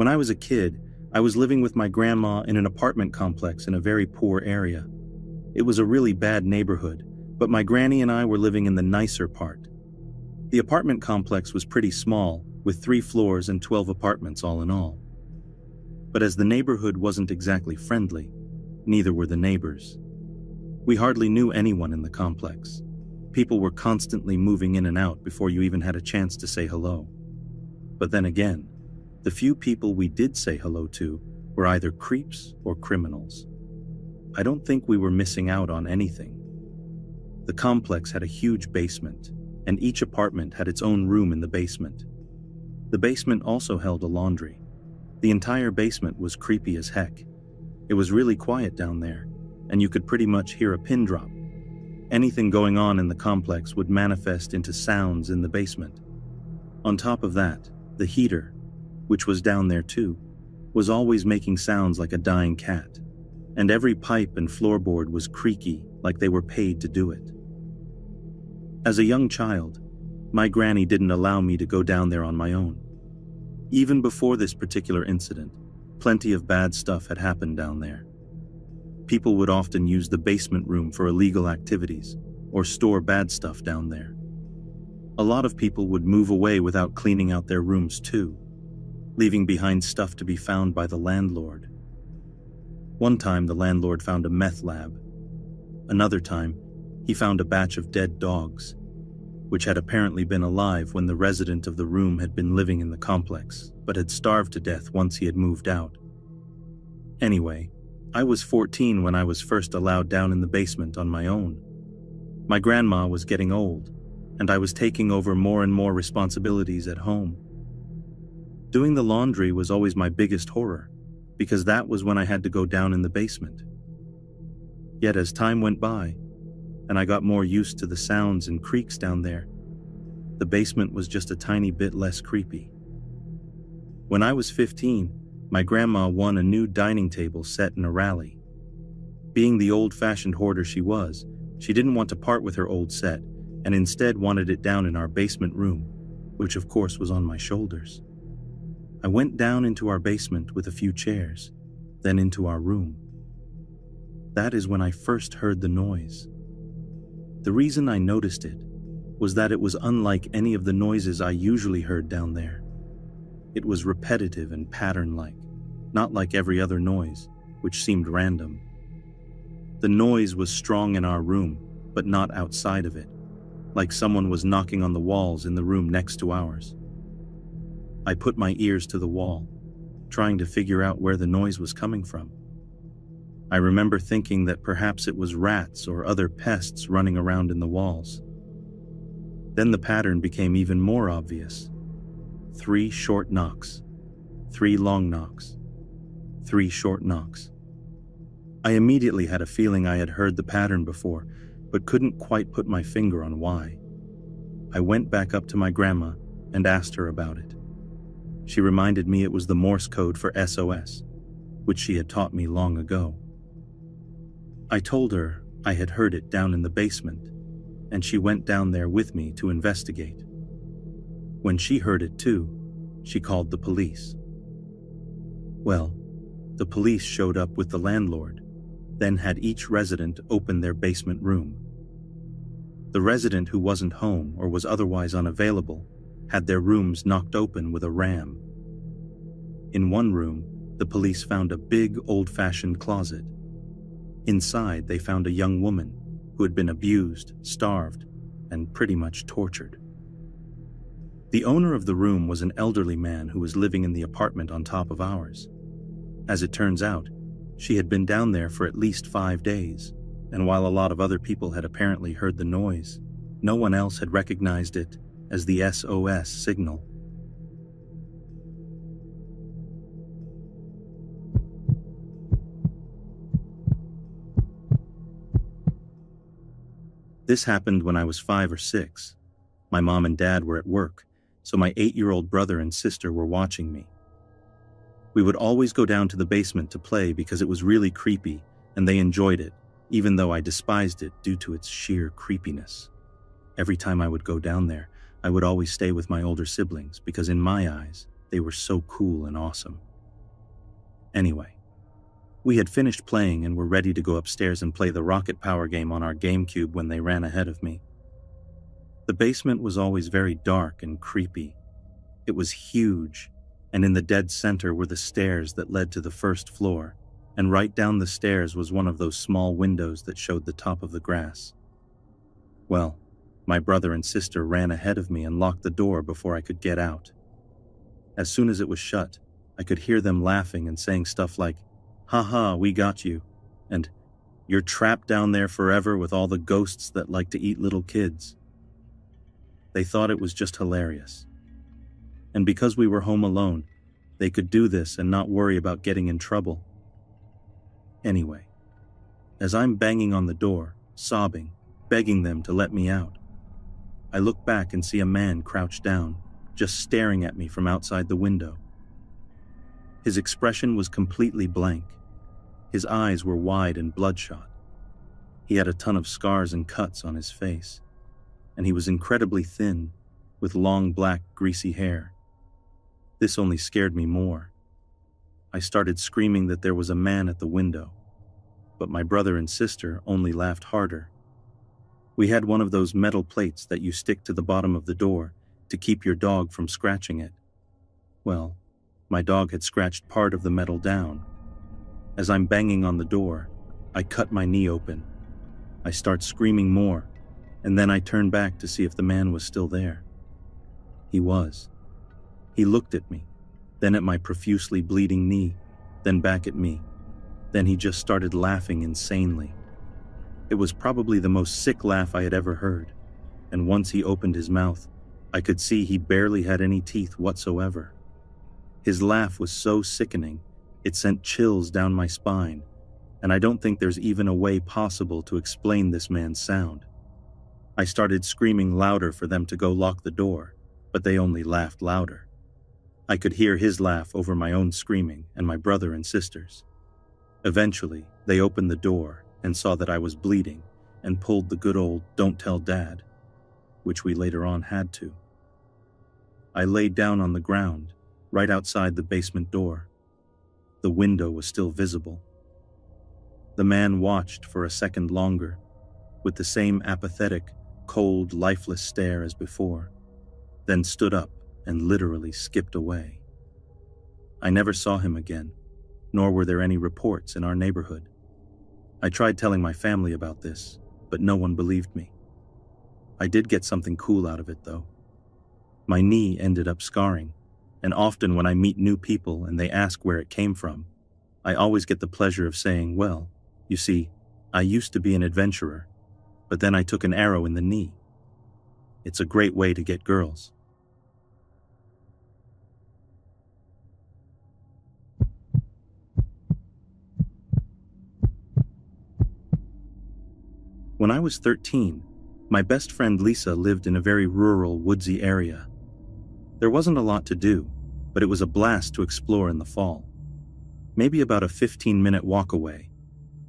When I was a kid, I was living with my grandma in an apartment complex in a very poor area. It was a really bad neighborhood, but my granny and I were living in the nicer part. The apartment complex was pretty small, with 3 floors and 12 apartments all in all. But as the neighborhood wasn't exactly friendly, neither were the neighbors. We hardly knew anyone in the complex. People were constantly moving in and out before you even had a chance to say hello. But then again, the few people we did say hello to were either creeps or criminals. I don't think we were missing out on anything. The complex had a huge basement, and each apartment had its own room in the basement. The basement also held a laundry. The entire basement was creepy as heck. It was really quiet down there, and you could pretty much hear a pin drop. Anything going on in the complex would manifest into sounds in the basement. On top of that, the heater, which was down there too, was always making sounds like a dying cat, and every pipe and floorboard was creaky like they were paid to do it. As a young child, my granny didn't allow me to go down there on my own. Even before this particular incident, plenty of bad stuff had happened down there. People would often use the basement room for illegal activities or store bad stuff down there. A lot of people would move away without cleaning out their rooms too, leaving behind stuff to be found by the landlord. One time the landlord found a meth lab. Another time, he found a batch of dead dogs, which had apparently been alive when the resident of the room had been living in the complex, but had starved to death once he had moved out. Anyway, I was 14 when I was first allowed down in the basement on my own. My grandma was getting old, and I was taking over more and more responsibilities at home. Doing the laundry was always my biggest horror, because that was when I had to go down in the basement. Yet as time went by, and I got more used to the sounds and creaks down there, the basement was just a tiny bit less creepy. When I was 15, my grandma won a new dining table set in a rally. Being the old-fashioned hoarder she was, she didn't want to part with her old set, and instead wanted it down in our basement room, which of course was on my shoulders. I went down into our basement with a few chairs, then into our room. That is when I first heard the noise. The reason I noticed it was that it was unlike any of the noises I usually heard down there. It was repetitive and pattern-like, not like every other noise, which seemed random. The noise was strong in our room, but not outside of it, like someone was knocking on the walls in the room next to ours. I put my ears to the wall, trying to figure out where the noise was coming from. I remember thinking that perhaps it was rats or other pests running around in the walls. Then the pattern became even more obvious. 3 short knocks, 3 long knocks, 3 short knocks. I immediately had a feeling I had heard the pattern before, but couldn't quite put my finger on why. I went back up to my grandma and asked her about it. She reminded me it was the Morse code for SOS, which she had taught me long ago. I told her I had heard it down in the basement, and she went down there with me to investigate. When she heard it too, she called the police. Well, the police showed up with the landlord, then had each resident open their basement room. The resident who wasn't home or was otherwise unavailable had their rooms knocked open with a ram. In one room, the police found a big old-fashioned closet. Inside, they found a young woman who had been abused, starved, and pretty much tortured. The owner of the room was an elderly man who was living in the apartment on top of ours. As it turns out, she had been down there for at least 5 days, and while a lot of other people had apparently heard the noise, no one else had recognized it as the SOS signal. This happened when I was 5 or 6. My mom and dad were at work, so my 8-year-old brother and sister were watching me. We would always go down to the basement to play because it was really creepy, and they enjoyed it, even though I despised it due to its sheer creepiness. Every time I would go down there, I would always stay with my older siblings because in my eyes, they were so cool and awesome. Anyway, we had finished playing and were ready to go upstairs and play the rocket power game on our GameCube when they ran ahead of me. The basement was always very dark and creepy. It was huge, and in the dead center were the stairs that led to the first floor, and right down the stairs was one of those small windows that showed the top of the grass. Well, my brother and sister ran ahead of me and locked the door before I could get out. As soon as it was shut, I could hear them laughing and saying stuff like, "Haha, we got you," and "You're trapped down there forever with all the ghosts that like to eat little kids." They thought it was just hilarious. And because we were home alone, they could do this and not worry about getting in trouble. Anyway, as I'm banging on the door, sobbing, begging them to let me out, I look back and see a man crouched down, just staring at me from outside the window. His expression was completely blank. His eyes were wide and bloodshot. He had a ton of scars and cuts on his face, and he was incredibly thin, with long black greasy hair. This only scared me more. I started screaming that there was a man at the window, but my brother and sister only laughed harder. We had one of those metal plates that you stick to the bottom of the door to keep your dog from scratching it. Well, my dog had scratched part of the metal down. As I'm banging on the door, I cut my knee open. I start screaming more, and then I turn back to see if the man was still there. He was. He looked at me, then at my profusely bleeding knee, then back at me. Then he just started laughing insanely. It was probably the most sick laugh I had ever heard, and once he opened his mouth, I could see he barely had any teeth whatsoever. His laugh was so sickening, it sent chills down my spine, and I don't think there's even a way possible to explain this man's sound. I started screaming louder for them to go lock the door, but they only laughed louder. I could hear his laugh over my own screaming and my brother and sister's. Eventually, they opened the door and saw that I was bleeding and pulled the good old "don't tell Dad," which we later on had to. I laid down on the ground, right outside the basement door. The window was still visible. The man watched for a second longer, with the same apathetic, cold, lifeless stare as before, then stood up and literally skipped away. I never saw him again, nor were there any reports in our neighborhood. I tried telling my family about this, but no one believed me. I did get something cool out of it, though. My knee ended up scarring, and often when I meet new people and they ask where it came from, I always get the pleasure of saying, "Well, you see, I used to be an adventurer, but then I took an arrow in the knee." It's a great way to get girls. When I was 13, my best friend Lisa lived in a very rural, woodsy area. There wasn't a lot to do, but it was a blast to explore in the fall. Maybe about a 15-minute walk away,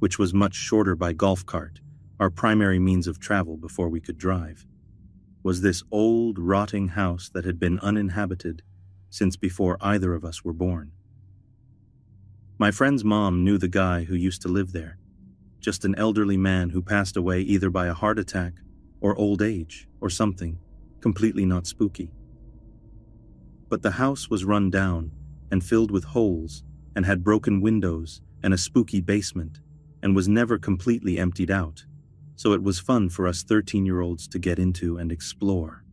which was much shorter by golf cart, our primary means of travel before we could drive, was this old, rotting house that had been uninhabited since before either of us were born. My friend's mom knew the guy who used to live there, just an elderly man who passed away either by a heart attack or old age or something, completely not spooky. But the house was run down and filled with holes and had broken windows and a spooky basement and was never completely emptied out, so it was fun for us 13-year-olds to get into and explore.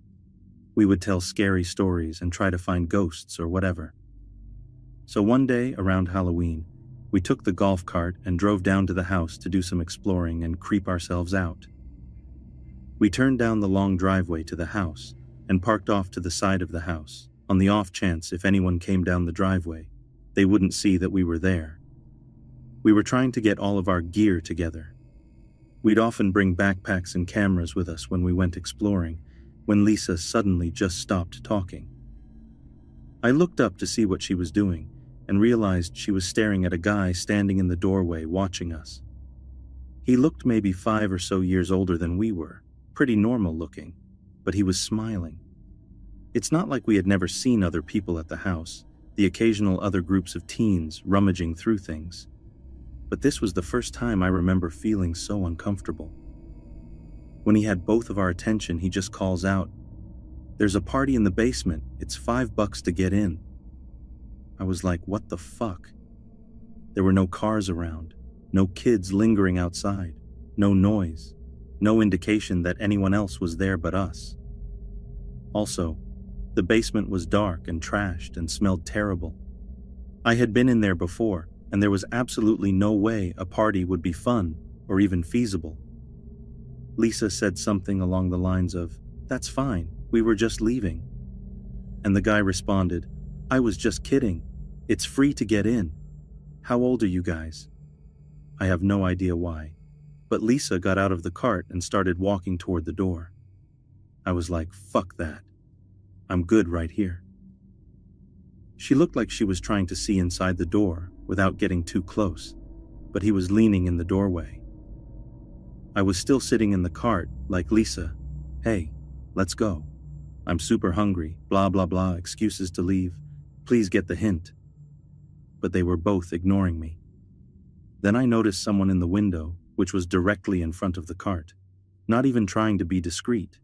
We would tell scary stories and try to find ghosts or whatever. So one day around Halloween, we took the golf cart and drove down to the house to do some exploring and creep ourselves out. We turned down the long driveway to the house and parked off to the side of the house, on the off chance if anyone came down the driveway, they wouldn't see that we were there. We were trying to get all of our gear together. We'd often bring backpacks and cameras with us when we went exploring, when Lisa suddenly just stopped talking. I looked up to see what she was doing and realized she was staring at a guy standing in the doorway watching us. He looked maybe 5 or so years older than we were, pretty normal looking, but he was smiling. It's not like we had never seen other people at the house, the occasional other groups of teens rummaging through things. But this was the first time I remember feeling so uncomfortable. When he had both of our attention, he just calls out, "There's a party in the basement, it's $5 to get in." I was like, what the fuck? There were no cars around, no kids lingering outside, no noise, no indication that anyone else was there but us. Also, the basement was dark and trashed and smelled terrible. I had been in there before, and there was absolutely no way a party would be fun or even feasible. Lisa said something along the lines of, "That's fine, we were just leaving." And the guy responded, "I was just kidding. It's free to get in. How old are you guys?" I have no idea why, but Lisa got out of the cart and started walking toward the door. I was like, fuck that. I'm good right here. She looked like she was trying to see inside the door without getting too close, but he was leaning in the doorway. I was still sitting in the cart, like, "Lisa, hey, let's go. I'm super hungry, blah blah blah, excuses to leave. Please get the hint." But they were both ignoring me. Then I noticed someone in the window, which was directly in front of the cart, not even trying to be discreet,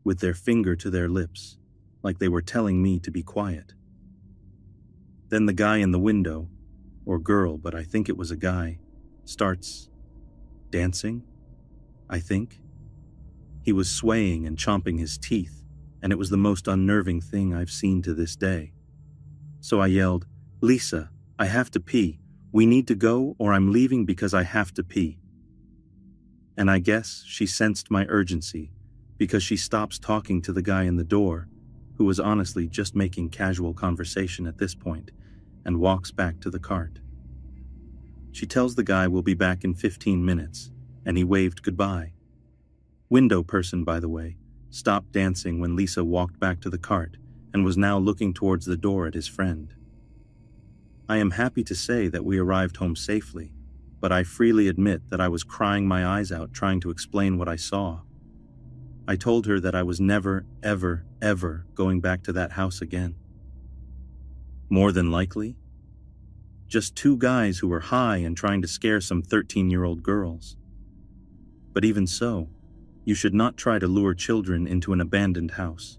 with their finger to their lips, like they were telling me to be quiet. Then the guy in the window, or girl, but I think it was a guy, starts dancing, I think. He was swaying and chomping his teeth, and it was the most unnerving thing I've seen to this day. So I yelled, "Lisa, I have to pee. We need to go or I'm leaving because I have to pee." And I guess she sensed my urgency because she stops talking to the guy in the door, who was honestly just making casual conversation at this point, and walks back to the cart. She tells the guy we'll be back in 15 minutes, and he waved goodbye. Window person, by the way, stopped dancing when Lisa walked back to the cart and was now looking towards the door at his friend. I am happy to say that we arrived home safely, but I freely admit that I was crying my eyes out trying to explain what I saw. I told her that I was never, ever, ever going back to that house again. More than likely, just two guys who were high and trying to scare some 13-year-old girls. But even so, you should not try to lure children into an abandoned house.